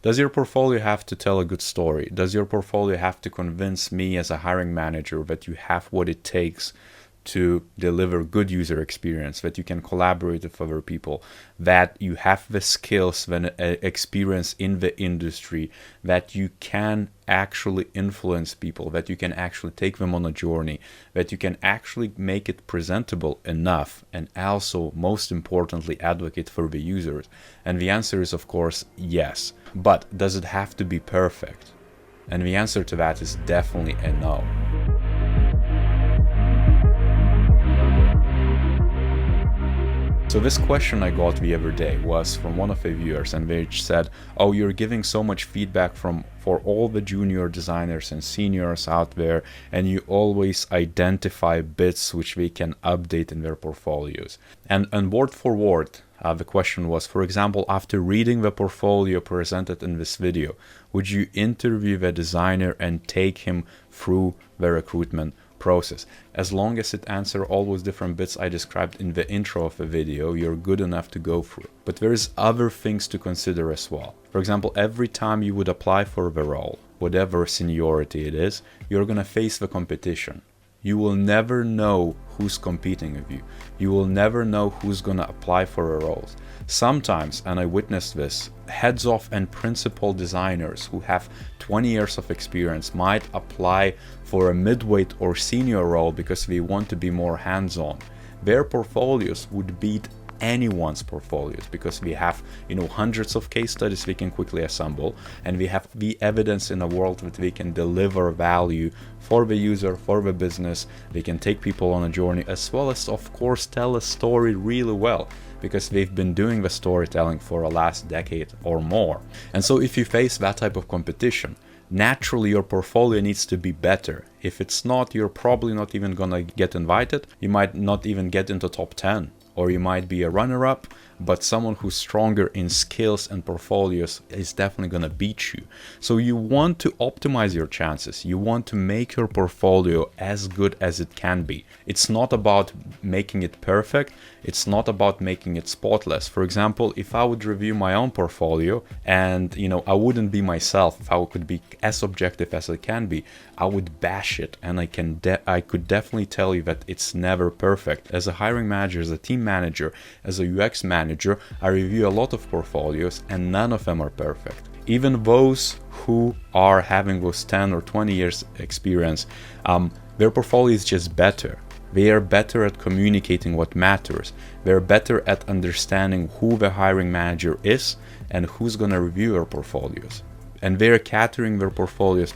Does your portfolio have to tell a good story? Does your portfolio have to convince me as a hiring manager that you have what it takes to deliver good user experience, that you can collaborate with other people, that you have the skills and experience in the industry, that you can actually influence people, that you can actually take them on a journey, that you can actually make it presentable enough, and also, most importantly, advocate for the users? And the answer is, of course, yes. But does it have to be perfect? And the answer to that is definitely a no. So this question I got the other day was from one of the viewers, and which said, oh, you're giving so much feedback for all the junior designers and seniors out there, and you always identify bits which they can update in their portfolios. And word for word, the question was, for example, after reading the portfolio presented in this video, would you interview the designer and take him through the recruitment process? As long as it answers all those different bits I described in the intro of the video, you're good enough to go through. But there's other things to consider as well. For example, every time you would apply for the role, whatever seniority it is, you're gonna face the competition. You will never know who's competing with you. You will never know who's gonna apply for the roles. Sometimes, and I witnessed this, heads of and principal designers who have 20 years of experience might apply for a midweight or senior role because they want to be more hands-on. Their portfolios would beat anyone's portfolios because we have, hundreds of case studies we can quickly assemble, and we have the evidence in the world that we can deliver value for the user, for the business. We can take people on a journey, as well as, of course, tell a story really well, because they've been doing the storytelling for the last decade or more. And so if you face that type of competition, naturally your portfolio needs to be better. If it's not, you're probably not even gonna get invited. You might not even get into top 10, or you might be a runner-up, but someone who's stronger in skills and portfolios is definitely going to beat you. So you want to optimize your chances. You want to make your portfolio as good as it can be. It's not about making it perfect. It's not about making it spotless. For example, if I would review my own portfolio and, I wouldn't be myself, if I could be as objective as I can be, I would bash it. And I could definitely tell you that it's never perfect. As a hiring manager, as a team manager, as a UX manager, I review a lot of portfolios, and none of them are perfect. Even those who are having those 10 or 20 years experience, their portfolio is just better. They are better at communicating what matters. They're better at understanding who the hiring manager is and who's going to review their portfolios. And they're catering their portfolios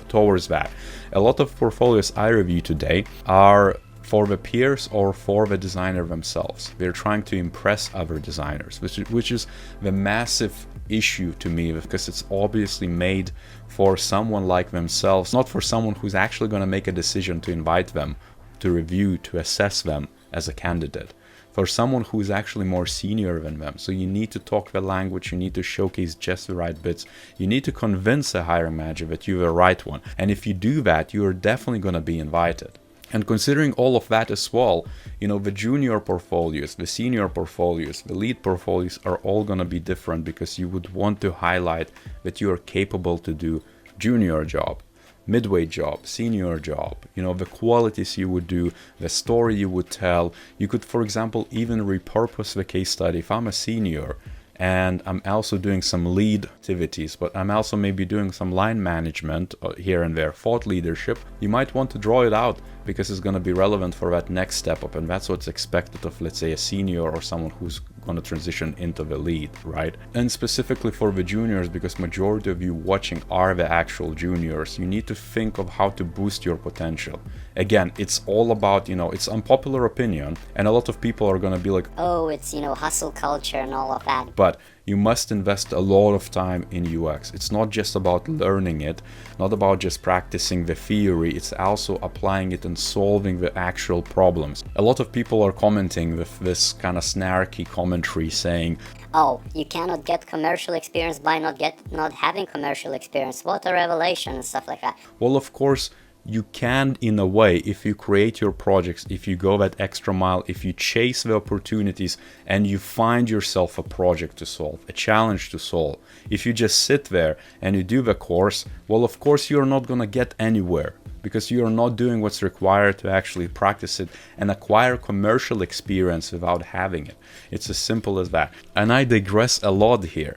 towards that. A lot of portfolios I review today are for the peers or for the designer themselves. They're trying to impress other designers, which is the massive issue to me, because it's obviously made for someone like themselves, not for someone who's actually going to make a decision to invite them, to review, to assess them as a candidate. For someone who's actually more senior than them. So you need to talk the language, you need to showcase just the right bits. You need to convince a hiring manager that you're the right one. And if you do that, you're definitely going to be invited. And considering all of that as well, the junior portfolios, the senior portfolios, the lead portfolios are all going to be different, because you would want to highlight that you are capable to do junior job, midweight job, senior job, the qualities you would do, the story you would tell. You could, for example, even repurpose the case study. If I'm a senior and I'm also doing some lead activities, but I'm also maybe doing some line management here and there, thought leadership, you might want to draw it out, because it's going to be relevant for that next step up, and that's what's expected of, let's say, a senior or someone who's going to transition into the lead, right? And specifically for the juniors, because majority of you watching are the actual juniors, you need to think of how to boost your potential. Again, it's all about, it's unpopular opinion, and a lot of people are going to be like, oh, it's, hustle culture and all of that. But you must invest a lot of time in UX. It's not just about learning it, not about just practicing the theory, it's also applying it and solving the actual problems. A lot of people are commenting with this kind of snarky commentary saying, oh, you cannot get commercial experience by not having commercial experience. What a revelation, and stuff like that. Well, of course, You can, in a way, if you create your projects, if you go that extra mile, if you chase the opportunities and you find yourself a project to solve, a challenge to solve. If you just sit there and you do the course, well, of course, you're not going to get anywhere, because you're not doing what's required to actually practice it and acquire commercial experience without having it. It's as simple as that. And I digress a lot here.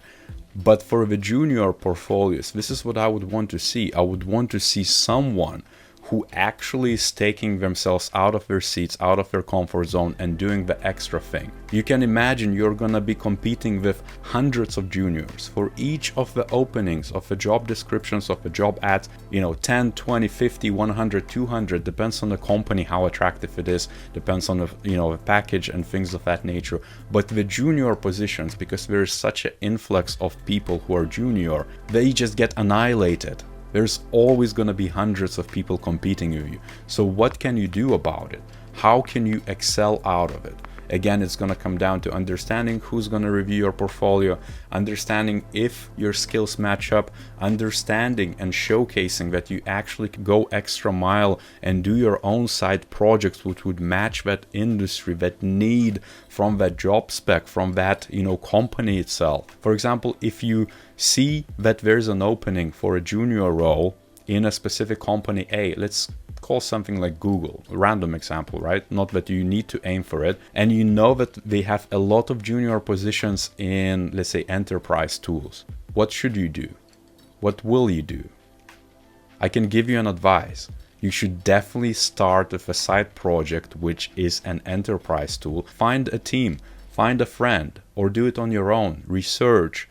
But for the junior portfolios, this is what I would want to see. I would want to see someone who actually is taking themselves out of their seats, out of their comfort zone, and doing the extra thing. You can imagine you're gonna be competing with hundreds of juniors for each of the openings of the job descriptions of the job ads, 10, 20, 50, 100, 200, depends on the company, how attractive it is, depends on the, the package and things of that nature. But the junior positions, because there is such an influx of people who are junior, they just get annihilated. There's always going to be hundreds of people competing with you. So what can you do about it? How can you excel out of it? Again, it's going to come down to understanding who's going to review your portfolio, understanding if your skills match up, understanding and showcasing that you actually go extra mile and do your own side projects which would match that industry, that need from that job spec, from that company itself. For example, if you see that there's an opening for a junior role in a specific company A, let's call something like Google, a random example, right? Not that you need to aim for it. And you know that they have a lot of junior positions in, let's say, enterprise tools. What should you do? What will you do? I can give you an advice. You should definitely start with a side project which is an enterprise tool. Find a team, find a friend, or do it on your own. Research,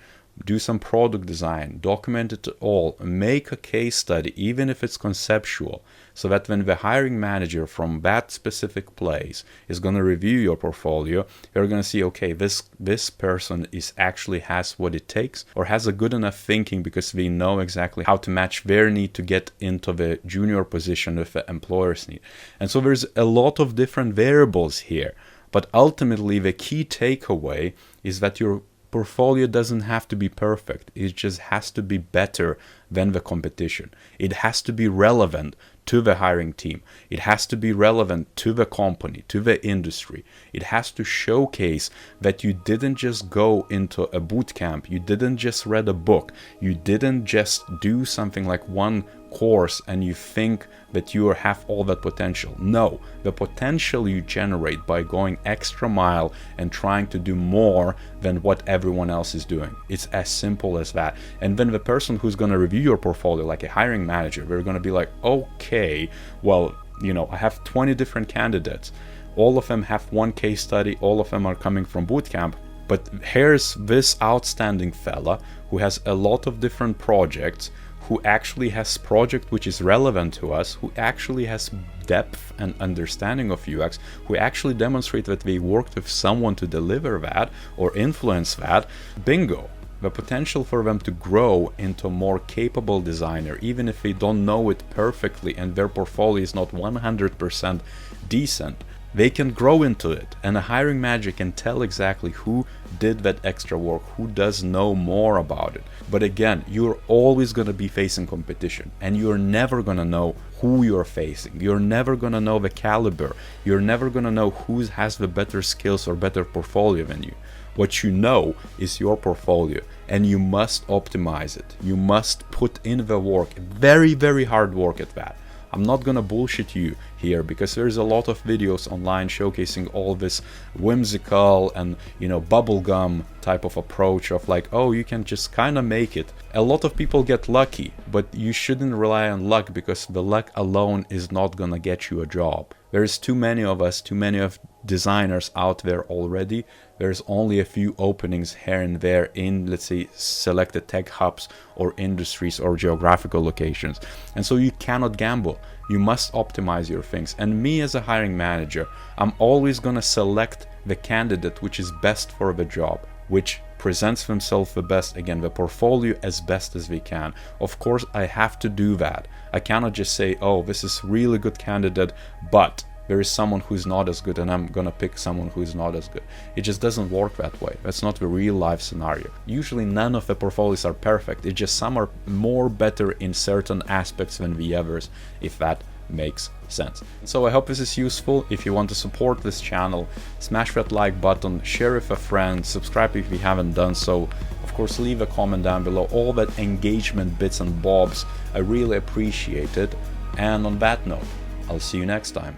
do some product design, document it all, make a case study, even if it's conceptual, so that when the hiring manager from that specific place is going to review your portfolio, they're going to see, okay, this person actually has what it takes, or has a good enough thinking, because they know exactly how to match their need to get into the junior position with the employer's need. And so there's a lot of different variables here, but ultimately the key takeaway is that your portfolio doesn't have to be perfect. It just has to be better than the competition. It has to be relevant to the hiring team. It has to be relevant to the company, to the industry. It has to showcase that you didn't just go into a boot camp. You didn't just read a book. You didn't just do something like one course and you think that you have all that potential. No, the potential you generate by going extra mile and trying to do more than what everyone else is doing. It's as simple as that. And then the person who's going to review your portfolio, like a hiring manager, they're going to be like, okay, well, I have 20 different candidates. All of them have one case study. All of them are coming from bootcamp. But here's this outstanding fella who has a lot of different projects, who actually has project which is relevant to us, who actually has depth and understanding of UX, who actually demonstrate that they worked with someone to deliver that or influence that. Bingo. The potential for them to grow into a more capable designer, even if they don't know it perfectly and their portfolio is not 100% decent, they can grow into it. And a hiring manager can tell exactly who did that extra work, who does know more about it. But again, you're always going to be facing competition, and you're never going to know who you're facing. You're never going to know the caliber. You're never going to know who has the better skills or better portfolio than you. What you know is your portfolio, and you must optimize it. You must put in the work, very, very hard work at that. I'm not gonna bullshit you here, because there's a lot of videos online showcasing all this whimsical and bubblegum type of approach of like, oh, you can just kind of make it. A lot of people get lucky, but you shouldn't rely on luck, because the luck alone is not gonna get you a job. There's too many of us, too many of designers out there already. There's only a few openings here and there in, let's say, selected tech hubs or industries or geographical locations. And so you cannot gamble. You must optimize your things. And me as a hiring manager, I'm always going to select the candidate which is best for the job, which presents themselves the best, again, the portfolio as best as they can. Of course, I have to do that. I cannot just say, oh, this is really good candidate, but there is someone who's not as good and I'm gonna pick someone who's not as good. It just doesn't work that way. That's not the real life scenario. Usually none of the portfolios are perfect. It's just some are more better in certain aspects than the others, if that makes sense. So I hope this is useful. If you want to support this channel, smash that like button, share with a friend, subscribe if you haven't done so. Of course, leave a comment down below. All that engagement bits and bobs, I really appreciate it. And on that note, I'll see you next time.